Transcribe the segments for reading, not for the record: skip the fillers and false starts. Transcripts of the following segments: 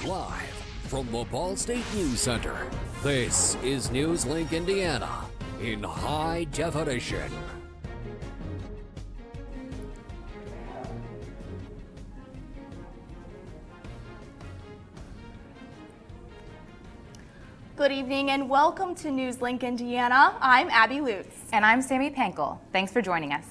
Live from the Ball State News Center, this is NewsLink Indiana in high definition. Good evening and welcome to NewsLink Indiana. I'm Abby Lutz. And I'm Sammy Pankel. Thanks for joining us.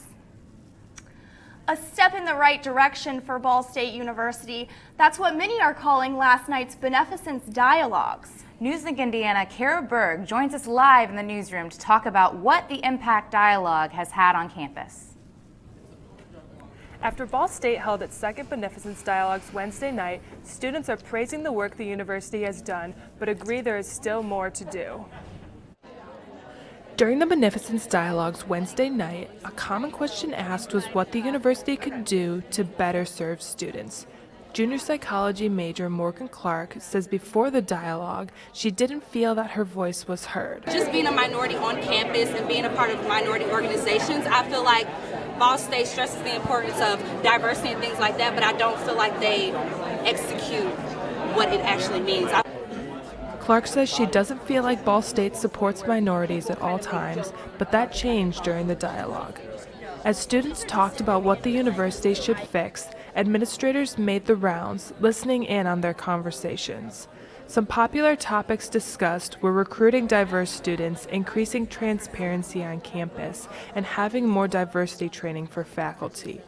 A step in the right direction for Ball State University. That's what many are calling last night's beneficence dialogues. NewsLink Indiana Kara Berg joins us live in the newsroom to talk about what the impact dialogue has had on campus. After Ball State held its second Beneficence Dialogues Wednesday night, students are praising the work the university has done, but agree there is still more to do. During the Beneficence Dialogues Wednesday night, a common question asked was what the university could do to better serve students. Junior psychology major Morgan Clark says before the dialogue, she didn't feel that her voice was heard. Just being a minority on campus and being a part of minority organizations, I feel like Ball State stresses the importance of diversity and things like that, but I don't feel like they execute what it actually means. Clark says she doesn't feel like Ball State supports minorities at all times, but that changed during the dialogue. As students talked about what the university should fix, administrators made the rounds, listening in on their conversations. Some popular topics discussed were recruiting diverse students, increasing transparency on campus, and having more diversity training for faculty.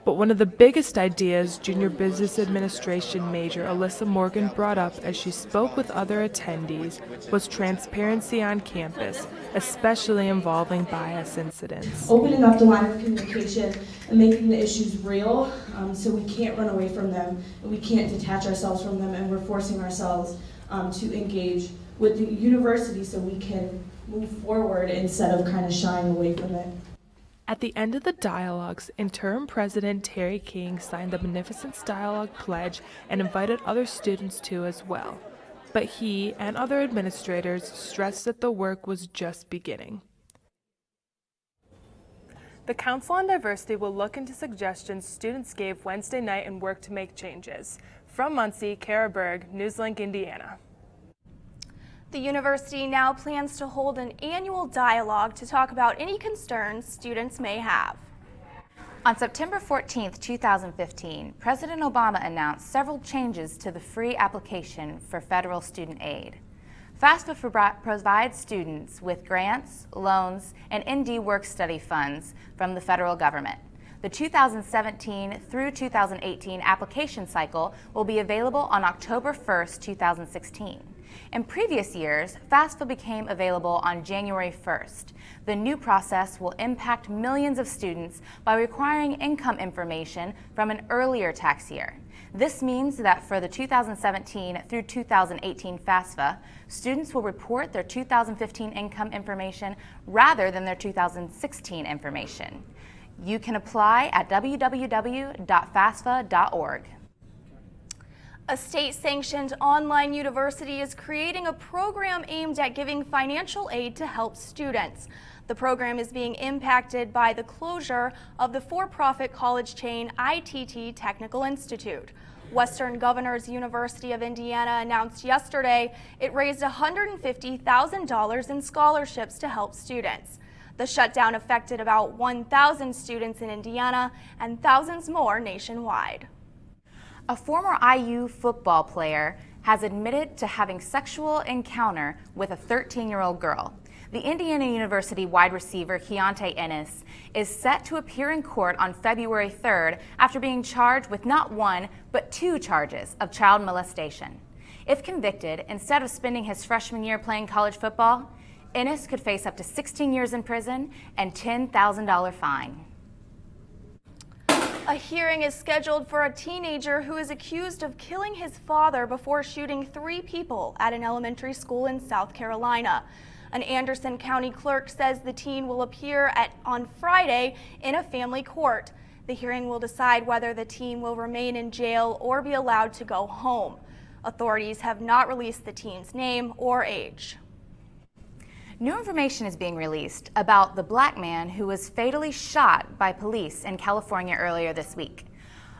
But one of the biggest ideas junior business administration major Alyssa Morgan brought up as she spoke with other attendees was transparency on campus, especially involving bias incidents. Opening up the line of communication and making the issues real, so we can't run away from them and we can't detach ourselves from them, and we're forcing ourselves to engage with the university so we can move forward instead of kind of shying away from it. At the end of the dialogues, interim president Terry King signed the Beneficence Dialogue Pledge and invited other students to as well. But he and other administrators stressed that the work was just beginning. The Council on Diversity will look into suggestions students gave Wednesday night and work to make changes. From Muncie, Kara Berg, NewsLink Indiana. The university now plans to hold an annual dialogue to talk about any concerns students may have. On September 14, 2015, President Obama announced several changes to the free application for federal student aid. FAFSA provides students with grants, loans, and ND work-study funds from the federal government. The 2017 through 2018 application cycle will be available on October 1, 2016. In previous years, FAFSA became available on January 1st. The new process will impact millions of students by requiring income information from an earlier tax year. This means that for the 2017 through 2018 FAFSA, students will report their 2015 income information rather than their 2016 information. You can apply at www.fasfa.org. A state-sanctioned online university is creating a program aimed at giving financial aid to help students. The program is being impacted by the closure of the for-profit college chain ITT Technical Institute. Western Governors University of Indiana announced yesterday it raised $150,000 in scholarships to help students. The shutdown affected about 1,000 students in Indiana and thousands more nationwide. A former IU football player has admitted to having sexual encounter with a 13-year-old girl. The Indiana University wide receiver Keontae Ennis is set to appear in court on February 3rd after being charged with not one, but 2 charges of child molestation. If convicted, instead of spending his freshman year playing college football, Ennis could face up to 16 years in prison and $10,000 fine. A hearing is scheduled for a teenager who is accused of killing his father before shooting 3 people at an elementary school in South Carolina. An Anderson County clerk says the teen will appear on Friday in a family court. The hearing will decide whether the teen will remain in jail or be allowed to go home. Authorities have not released the teen's name or age. New information is being released about the black man who was fatally shot by police in California earlier this week.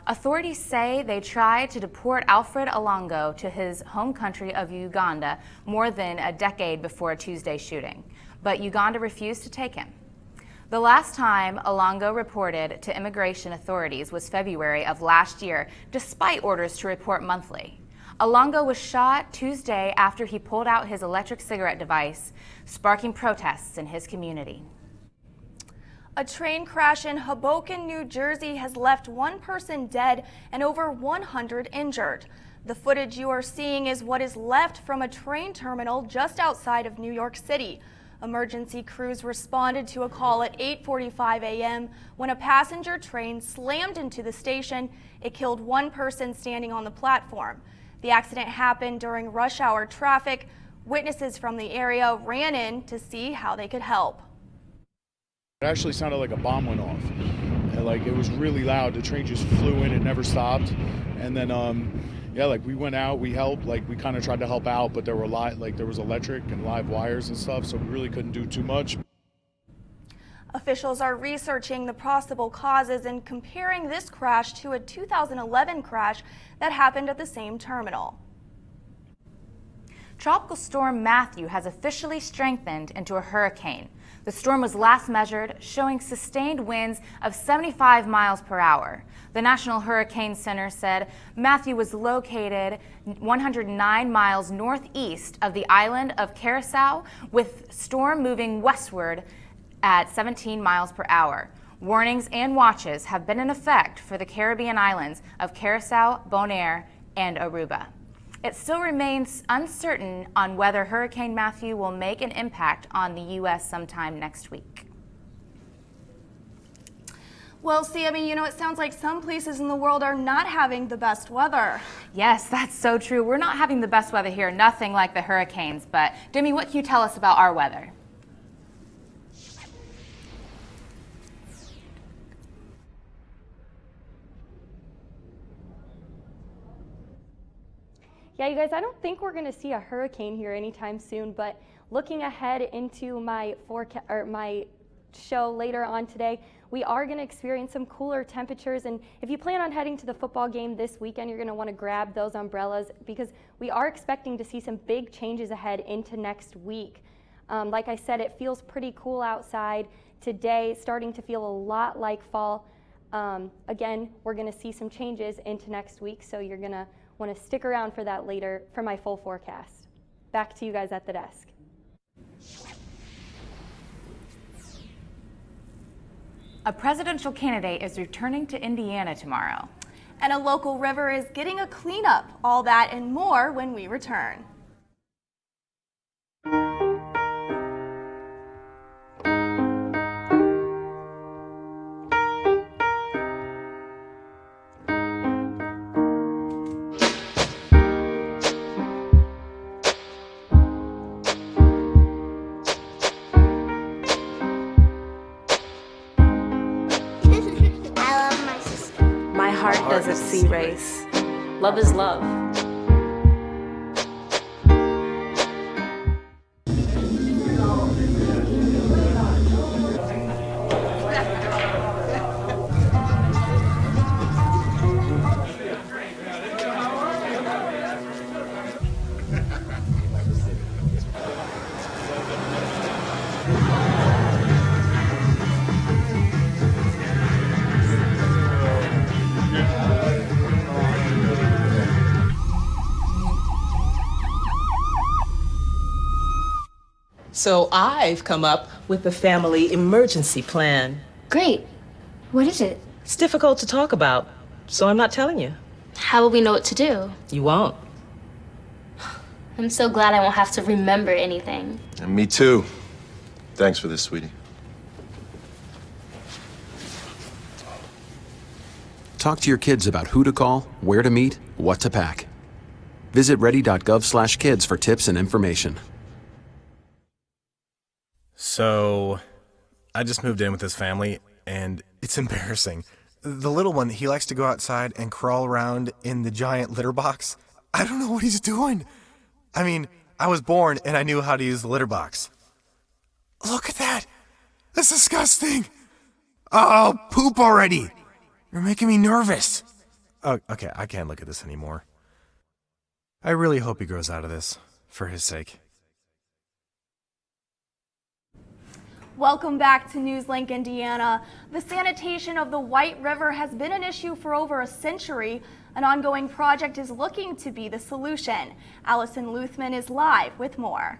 Authorities say they tried to deport Alfred Alongo to his home country of Uganda more than a decade before Tuesday's shooting, but Uganda refused to take him. The last time Alongo reported to immigration authorities was February of last year, despite orders to report monthly. Alongo was shot Tuesday after he pulled out his electric cigarette device, sparking protests in his community. A train crash in Hoboken, New Jersey has left one person dead and over 100 injured. The footage you are seeing is what is left from a train terminal just outside of New York City. Emergency crews responded to a call at 8:45 a.m. when a passenger train slammed into the station. It killed one person standing on the platform. The accident happened during rush hour traffic. Witnesses from the area ran in to see how they could help. It actually sounded like a bomb went off. And, it was really loud. The train just flew in and never stopped. And then, we went out, we helped, we kind of tried to help out, but there were there was electric and live wires and stuff, so we really couldn't do too much. Officials are researching the possible causes and comparing this crash to a 2011 crash that happened at the same terminal. Tropical storm Matthew has officially strengthened into a hurricane. The storm was last measured, showing sustained winds of 75 miles per hour. The National Hurricane Center said Matthew was located 109 miles northeast of the island of Curacao, with storm moving westward at 17 miles per hour. Warnings and watches have been in effect for the Caribbean islands of Curacao, Bonaire, and Aruba. It still remains uncertain on whether Hurricane Matthew will make an impact on the U.S. sometime next week. Well, Sammy, it sounds like some places in the world are not having the best weather. Yes, that's so true. We're not having the best weather here, nothing like the hurricanes. But, Demi, what can you tell us about our weather? Yeah, you guys, I don't think we're going to see a hurricane here anytime soon, but looking ahead into my show later on today, we are going to experience some cooler temperatures, and if you plan on heading to the football game this weekend, you're going to want to grab those umbrellas because we are expecting to see some big changes ahead into next week. Like I said, it feels pretty cool outside today, starting to feel a lot like fall. Again, we're going to see some changes into next week, so you're going to want to stick around for that later for my full forecast. Back to you guys at the desk. A presidential candidate is returning to Indiana tomorrow. And a local river is getting a cleanup. All that and more when we return. Heart doesn't see race. Love is love. So I've come up with a family emergency plan. Great. What is it? It's difficult to talk about, so I'm not telling you. How will we know what to do? You won't. I'm so glad I won't have to remember anything. And me too. Thanks for this, sweetie. Talk to your kids about who to call, where to meet, what to pack. Visit ready.gov/kids for tips and information. So, I just moved in with this family, and it's embarrassing. The little one, he likes to go outside and crawl around in the giant litter box. I don't know what he's doing. I mean, I was born and I knew how to use the litter box. Look at that! That's disgusting! Oh, poop already! You're making me nervous. Oh, okay, I can't look at this anymore. I really hope he grows out of this, for his sake. Welcome back to NewsLink Indiana. The sanitation of the White River has been an issue for over a century. An ongoing project is looking to be the solution. Allison Luthman is live with more.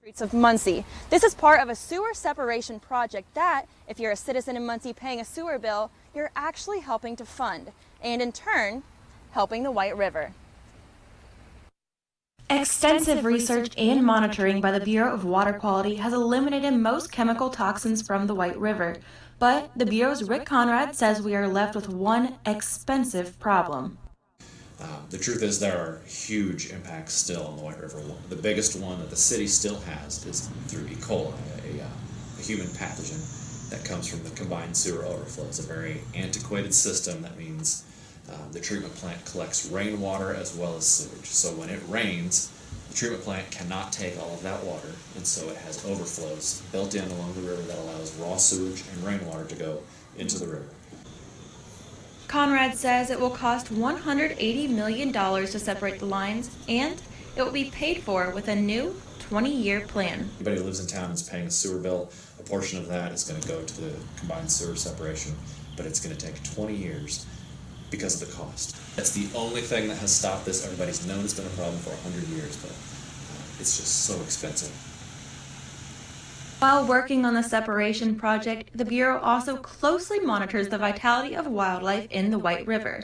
Streets of Muncie. This is part of a sewer separation project that, if you're a citizen in Muncie paying a sewer bill, you're actually helping to fund, and in turn, helping the White River. Extensive research and monitoring by the Bureau of Water Quality has eliminated most chemical toxins from the White River, but the Bureau's Rick Conrad says we are left with one expensive problem. The truth is there are huge impacts still on the White River. The biggest one that the city still has is through E. coli, a human pathogen that comes from the combined sewer overflow. It's a very antiquated system. That means the treatment plant collects rainwater as well as sewage. So when it rains, the treatment plant cannot take all of that water, and so it has overflows built in along the river that allows raw sewage and rainwater to go into the river. Conrad says it will cost $180 million to separate the lines, and it will be paid for with a new 20-year plan. Anybody who lives in town is paying a sewer bill. A portion of that is going to go to the combined sewer separation, but it's going to take 20 years because of the cost. That's the only thing that has stopped this. Everybody's known it's been a problem for 100 years, but it's just so expensive. While working on the separation project, the Bureau also closely monitors the vitality of wildlife in the White River.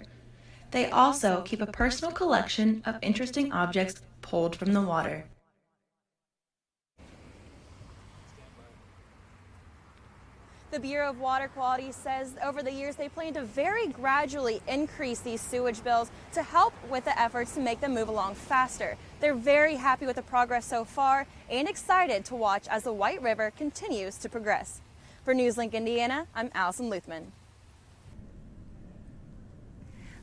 They also keep a personal collection of interesting objects pulled from the water. The Bureau of Water Quality says over the years they plan to very gradually increase these sewage bills to help with the efforts to make them move along faster. They're very happy with the progress so far and excited to watch as the White River continues to progress. For NewsLink Indiana, I'm Allison Luthman.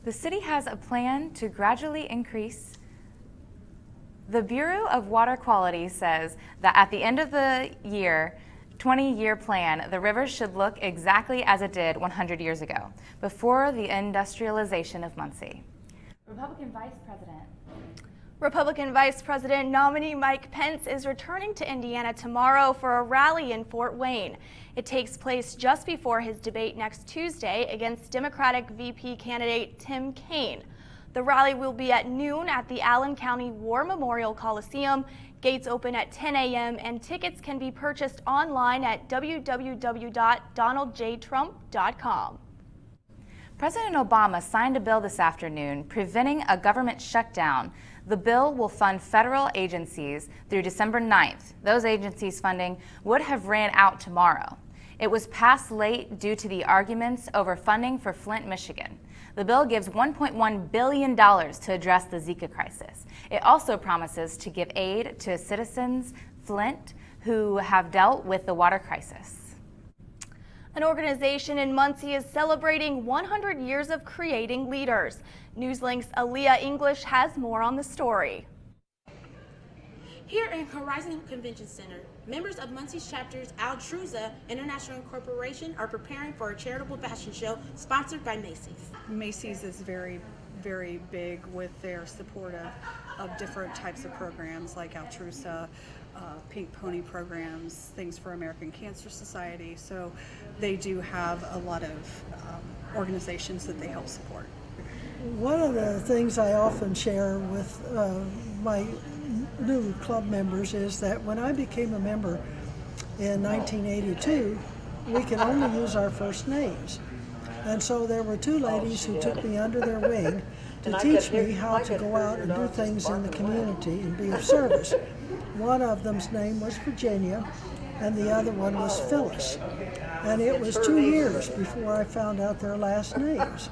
The city has a plan to gradually increase. The Bureau of Water Quality says that at the end of the 20-year plan, the river should look exactly as it did 100 years ago, before the industrialization of Muncie. Republican Vice President nominee Mike Pence is returning to Indiana tomorrow for a rally in Fort Wayne. It takes place just before his debate next Tuesday against Democratic VP candidate Tim Kaine. The rally will be at noon at the Allen County War Memorial Coliseum. Gates open at 10 a.m. and tickets can be purchased online at www.donaldjtrump.com. President Obama signed a bill this afternoon preventing a government shutdown. The bill will fund federal agencies through December 9th. Those agencies' funding would have ran out tomorrow. It was passed late due to the arguments over funding for Flint, Michigan. The bill gives $1.1 billion to address the Zika crisis. It also promises to give aid to citizens Flint who have dealt with the water crisis. An organization in Muncie is celebrating 100 years of creating leaders. NewsLink's Aaliyah English has more on the story. Here in Horizon Convention Center, members of Muncie's chapters Altruza International Corporation are preparing for a charitable fashion show sponsored by Macy's. Macy's is very big with their support of different types of programs like Altruza, Pink Pony programs, things for American Cancer Society. So they do have a lot of organizations that they help support. One of the things I often share with my new club members is that when I became a member in 1982, we could only use our first names. And so there were two ladies who took me under their wing to teach me how to go out and do things in the community and be of service. One of them's name was Virginia, and the other one was Phyllis. And it was 2 years before I found out their last names.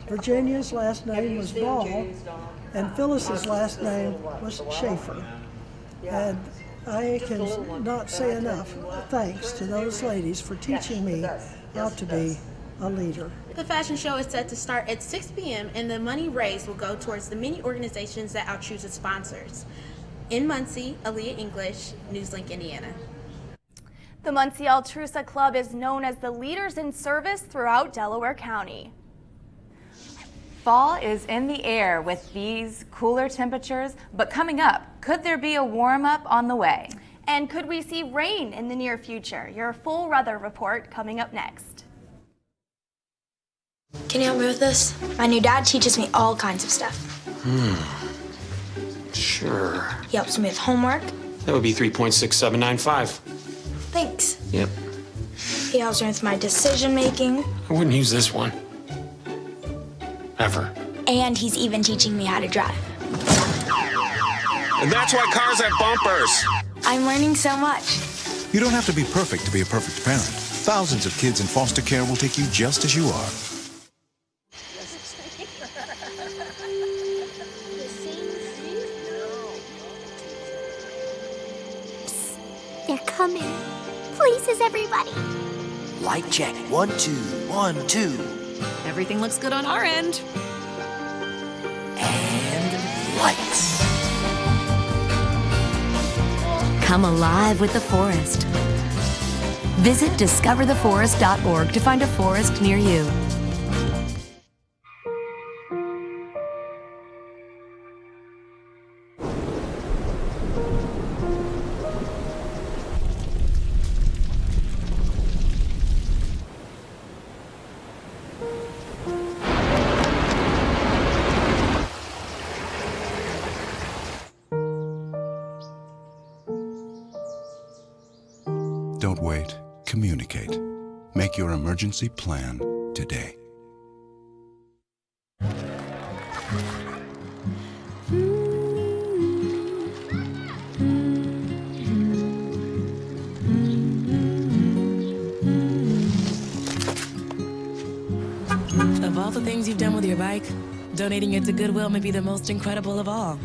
Virginia's last name was Ball, and Phyllis's last name was Schaefer. And I can not say enough thanks to those ladies for teaching me how to be a leader. The fashion show is set to start at 6 p.m. and the money raised will go towards the many organizations that Altruza sponsors. In Muncie, Aaliyah English, NewsLink Indiana. The Muncie Altrusa Club is known as the leaders in service throughout Delaware County. Fall is in the air with these cooler temperatures, but coming up, could there be a warm-up on the way? And could we see rain in the near future? Your full weather report coming up next. Can you help me with this? My new dad teaches me all kinds of stuff. Sure. He helps me with homework. That would be 3.6795. Thanks. Yep. He helps me with my decision making. I wouldn't use this one. Ever. And he's even teaching me how to drive. And that's why cars have bumpers. I'm learning so much. You don't have to be perfect to be a perfect parent. Thousands of kids in foster care will take you just as you are. They're coming. Places, everybody. Light check. 1, 2, 1, 2. Everything looks good on our end. And lights. Come alive with the forest. Visit discovertheforest.org to find a forest near you. Don't wait. Communicate. Make your emergency plan today. Of all the things you've done with your bike, donating it to Goodwill may be the most incredible of all.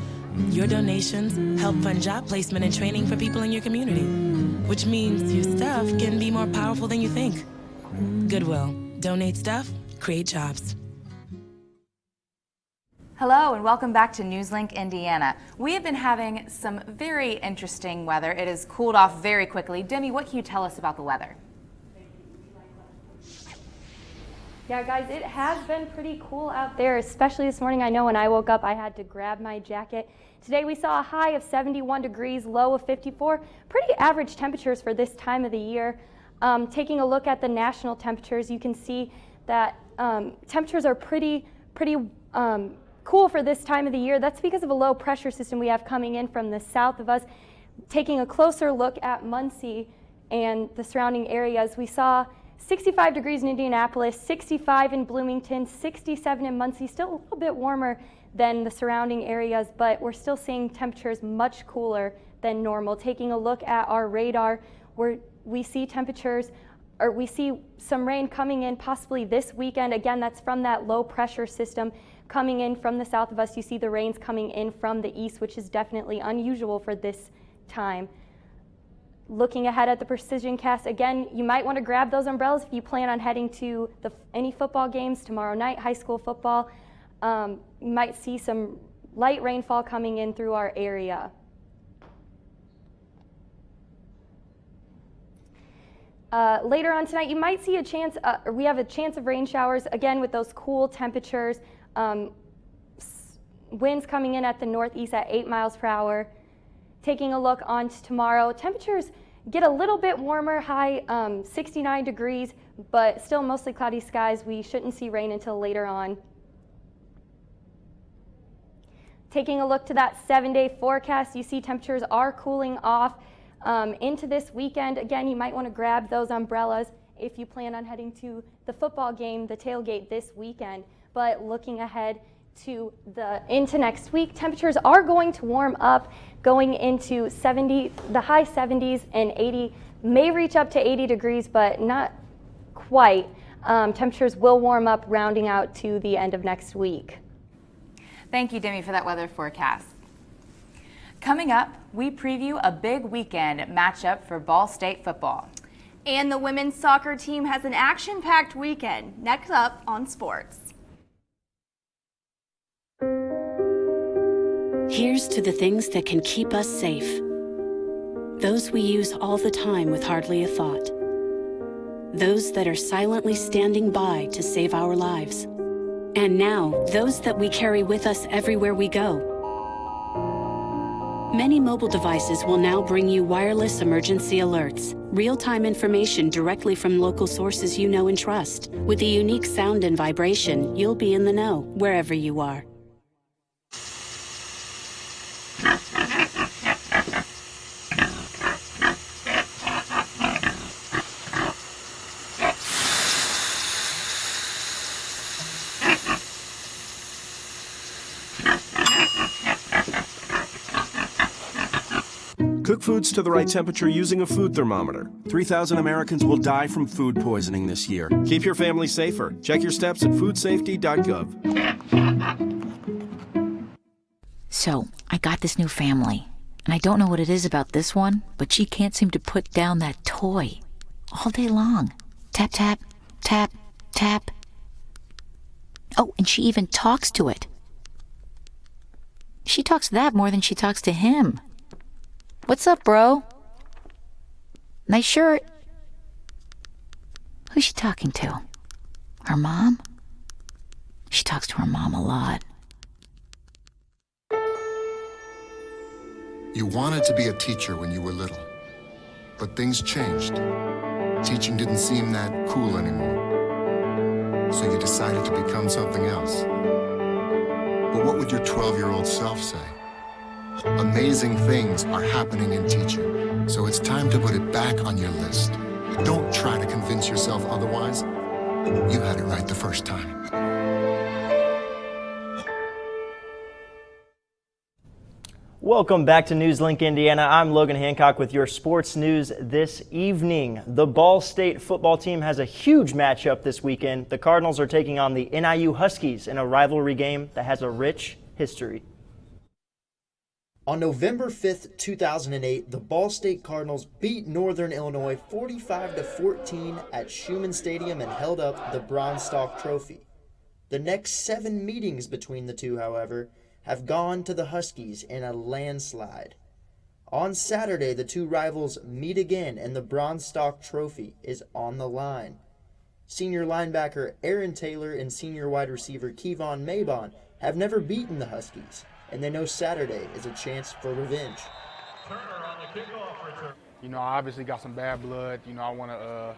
Your donations help fund job placement and training for people in your community, which means your stuff can be more powerful than you think. Goodwill. Donate stuff, create jobs. Hello and welcome back to NewsLink Indiana. We have been having some very interesting weather. It has cooled off very quickly. Demi, what can you tell us about the weather? Yeah, guys, it has been pretty cool out there, especially this morning. I know when I woke up, I had to grab my jacket. Today we saw a high of 71 degrees, low of 54. Pretty average temperatures for this time of the year. Taking a look at the national temperatures, you can see that temperatures are pretty cool for this time of the year. That's because of a low pressure system we have coming in from the south of us. Taking a closer look at Muncie and the surrounding areas, we saw 65 degrees in Indianapolis, 65 in Bloomington, 67 in Muncie, still a little bit warmer than the surrounding areas, but we're still seeing temperatures much cooler than normal. Taking a look at our radar, we see temperatures, or we see some rain coming in possibly this weekend. Again, that's from that low pressure system coming in from the south of us. You see the rains coming in from the east, which is definitely unusual for this time. Looking ahead at the precision cast, again, you might want to grab those umbrellas if you plan on heading to any football games tomorrow night, high school football. You might see some light rainfall coming in through our area. Later on tonight, you might see a chance, we have a chance of rain showers, again with those cool temperatures. Winds coming in at the northeast at 8 miles per hour. Taking a look on to tomorrow, temperatures get a little bit warmer, high 69 degrees, but still mostly cloudy skies. We shouldn't see rain until later on. Taking a look to that 7-day forecast, you see temperatures are cooling off into this weekend. Again, you might want to grab those umbrellas if you plan on heading to the football game, the tailgate this weekend. But looking ahead to into next week, temperatures are going to warm up, going into the high 70s and 80, may reach up to 80 degrees, but not quite. Temperatures will warm up, rounding out to the end of next week. Thank you, Demi, for that weather forecast. Coming up, we preview a big weekend matchup for Ball State football. And the women's soccer team has an action-packed weekend. Next up on sports. Here's to the things that can keep us safe. Those we use all the time with hardly a thought. Those that are silently standing by to save our lives. And now, those that we carry with us everywhere we go. Many mobile devices will now bring you wireless emergency alerts, real-time information directly from local sources you know and trust. With a unique sound and vibration, you'll be in the know wherever you are. Cook foods to the right temperature using a food thermometer. 3,000 Americans will die from food poisoning this year. Keep your family safer. Check your steps at foodsafety.gov. So, I got this new family, and I don't know what it is about this one, but she can't seem to put down that toy all day long. Tap, tap, tap, tap. Oh, and she even talks to it. She talks to that more than she talks to him. What's up, bro? Nice shirt. Who's she talking to? Her mom? She talks to her mom a lot. You wanted to be a teacher when you were little, but things changed. Teaching didn't seem that cool anymore, so you decided to become something else. But what would your 12-year-old self say? Amazing things are happening in teaching, so it's time to put it back on your list. Don't try to convince yourself otherwise. You had it right the first time. Welcome back to NewsLink Indiana. I'm Logan Hancock with your sports news this evening. The Ball State football team has a huge matchup this weekend. The Cardinals are taking on the NIU Huskies in a rivalry game that has a rich history. On November 5th, 2008, the Ball State Cardinals beat Northern Illinois 45-14 at Schumann Stadium and held up the Bronze Stalk Trophy. The next 7 meetings between the two, however, have gone to the Huskies in a landslide. On Saturday, the two rivals meet again and the Bronze Stalk Trophy is on the line. Senior linebacker Aaron Taylor and senior wide receiver Kevon Maybon have never beaten the Huskies, and they know Saturday is a chance for revenge. You know, I obviously got some bad blood. You know, I want to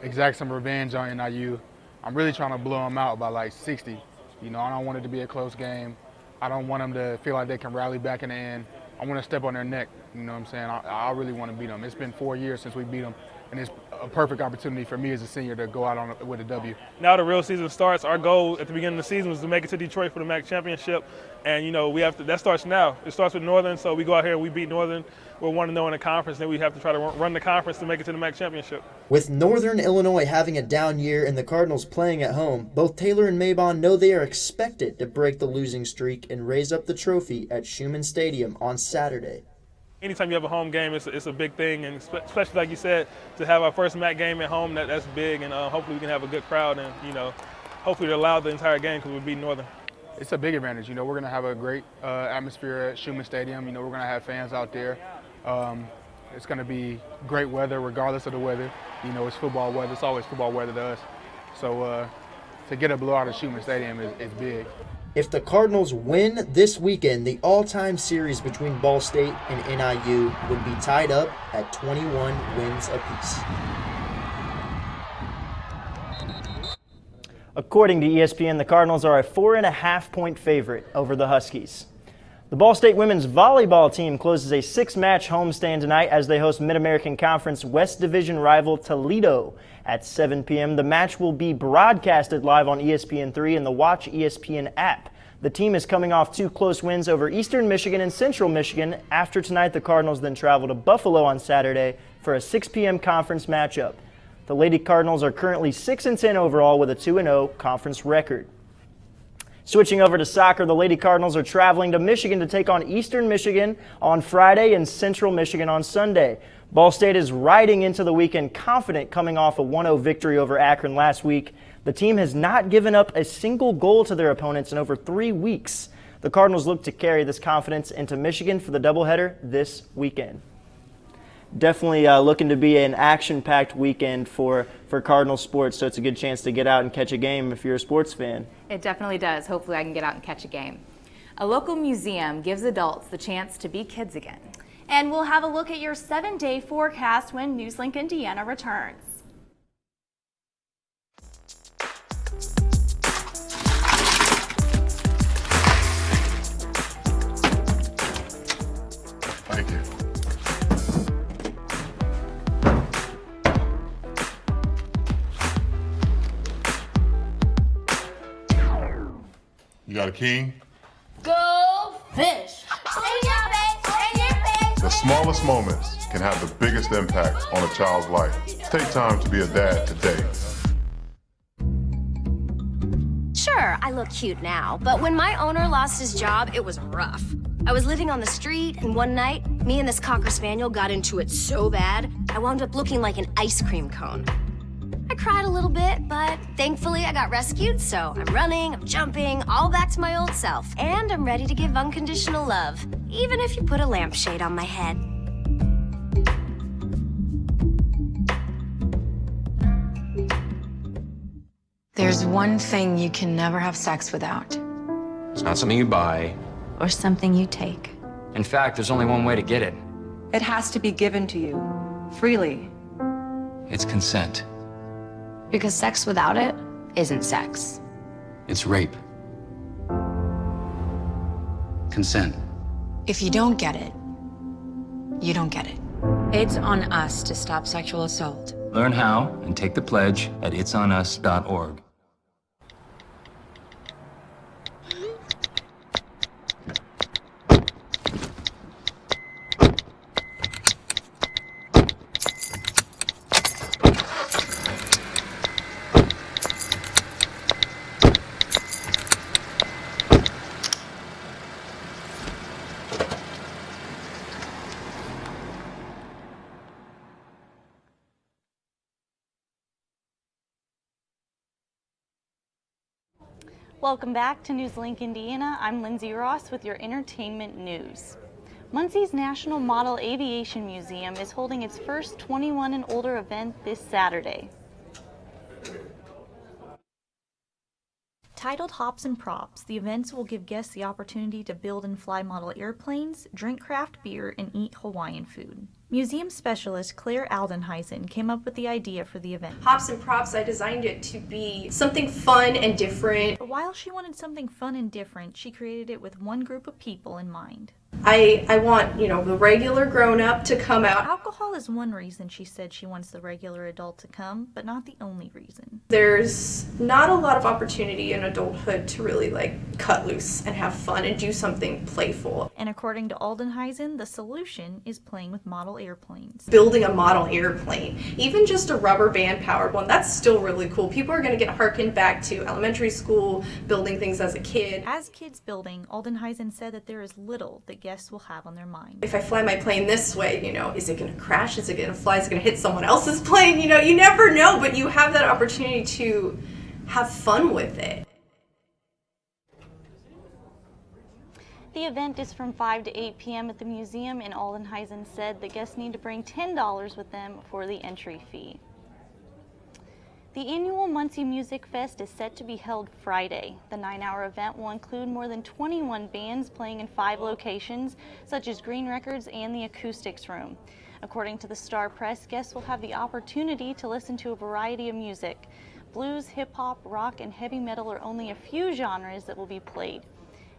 exact some revenge on NIU. I'm really trying to blow them out by like 60. You know, I don't want it to be a close game. I don't want them to feel like they can rally back in the end. I want to step on their neck. You know what I'm saying? I really want to beat them. It's been 4 years since we beat them, and it's a perfect opportunity for me as a senior to go out with a W. Now the real season starts. Our goal at the beginning of the season was to make it to Detroit for the MAC championship, and you know that starts now. It starts with Northern, so we go out here, we beat Northern. We're 1-0 in the conference, then we have to try to run the conference to make it to the MAC championship. With Northern Illinois having a down year and the Cardinals playing at home, both Taylor and Maybon know they are expected to break the losing streak and raise up the trophy at Schumann Stadium on Saturday. Anytime you have a home game, it's a big thing, and especially like you said, to have our first MAC game at home, that's big, and hopefully we can have a good crowd, and you know, hopefully they're loud the entire game because we beat Northern. It's a big advantage. You know, we're going to have a great atmosphere at Schumann Stadium. You know, we're going to have fans out there. It's going to be great weather regardless of the weather. You know, it's football weather. It's always football weather to us. So to get a blowout at Schumann Stadium is big. If the Cardinals win this weekend, the all-time series between Ball State and NIU would be tied up at 21 wins apiece. According to ESPN, the Cardinals are a 4.5-point favorite over the Huskies. The Ball State women's volleyball team closes a 6-match homestand tonight as they host Mid-American Conference West Division rival Toledo at 7 p.m. The match will be broadcasted live on ESPN3 and the Watch ESPN app. The team is coming off 2 close wins over Eastern Michigan and Central Michigan. After tonight, the Cardinals then travel to Buffalo on Saturday for a 6 p.m. conference matchup. The Lady Cardinals are currently 6-10 overall with a 2-0 conference record. Switching over to soccer, the Lady Cardinals are traveling to Michigan to take on Eastern Michigan on Friday and Central Michigan on Sunday. Ball State is riding into the weekend confident coming off a 1-0 victory over Akron last week. The team has not given up a single goal to their opponents in over 3 weeks. The Cardinals look to carry this confidence into Michigan for the doubleheader this weekend. Definitely looking to be an action-packed weekend for Cardinal sports, so it's a good chance to get out and catch a game if you're a sports fan. It definitely does. Hopefully I can get out and catch a game. A local museum gives adults the chance to be kids again. And we'll have a look at your 7-day forecast when NewsLink Indiana returns. Thank you. You got a king? Go fish! The smallest moments can have the biggest impact on a child's life. Take time to be a dad today. Sure, I look cute now, but when my owner lost his job, it was rough. I was living on the street, and one night, me and this Cocker Spaniel got into it so bad, I wound up looking like an ice cream cone. I cried a little bit, but thankfully I got rescued, so I'm running, I'm jumping, all back to my old self. And I'm ready to give unconditional love, even if you put a lampshade on my head. There's one thing you can never have sex without. It's not something you buy. Or something you take. In fact, there's only one way to get it. It has to be given to you, freely. It's consent. Because sex without it isn't sex. It's rape. Consent. If you don't get it, you don't get it. It's on us to stop sexual assault. Learn how and take the pledge at itsonus.org. Welcome back to NewsLink Indiana. I'm Lindsay Ross with your entertainment news. Muncie's National Model Aviation Museum is holding its first 21 and older event this Saturday. Titled Hops and Props, the events will give guests the opportunity to build and fly model airplanes, drink craft beer, and eat Hawaiian food. Museum specialist Claire Aldenheisen came up with the idea for the event. Hops and Props, I designed it to be something fun and different. But while she wanted something fun and different, she created it with one group of people in mind. I want, the regular grown-up to come out. Alcohol is one reason she said she wants the regular adult to come, but not the only reason. There's not a lot of opportunity in adulthood to really cut loose and have fun and do something playful. And according to Aldenheisen, the solution is playing with model airplanes. Building a model airplane, even just a rubber band powered one, that's still really cool. People are going to get harkened back to elementary school, building things as a kid. As kids building, Aldenheisen said that there is little that guests will have on their mind. If I fly my plane this way, is it going to crash? Is it going to fly? Is it going to hit someone else's plane? You never know, but you have that opportunity to have fun with it. The event is from 5 to 8 p.m. at the museum, and Aldenheisen said that guests need to bring $10 with them for the entry fee. The annual Muncie Music Fest is set to be held Friday. The 9-hour event will include more than 21 bands playing in 5 locations, such as Green Records and the Acoustics Room. According to the Star Press, guests will have the opportunity to listen to a variety of music. Blues, hip-hop, rock, and heavy metal are only a few genres that will be played.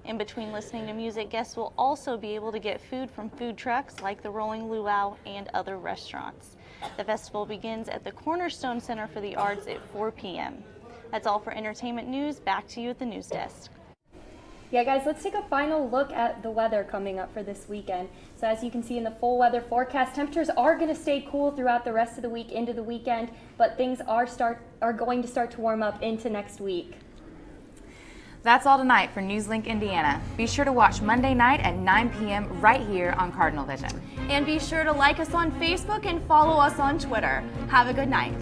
In between listening to music, guests will also be able to get food from food trucks like the Rolling Luau and other restaurants. The festival begins at the Cornerstone Center for the Arts at 4 p.m. That's all for entertainment news. Back to you at the news desk. Yeah, guys, let's take a final look at the weather coming up for this weekend. So as you can see in the full weather forecast, temperatures are going to stay cool throughout the rest of the week into the weekend, but things are going to start to warm up into next week. That's all tonight for NewsLink Indiana. Be sure to watch Monday night at 9 p.m. right here on Cardinal Vision. And be sure to like us on Facebook and follow us on Twitter. Have a good night.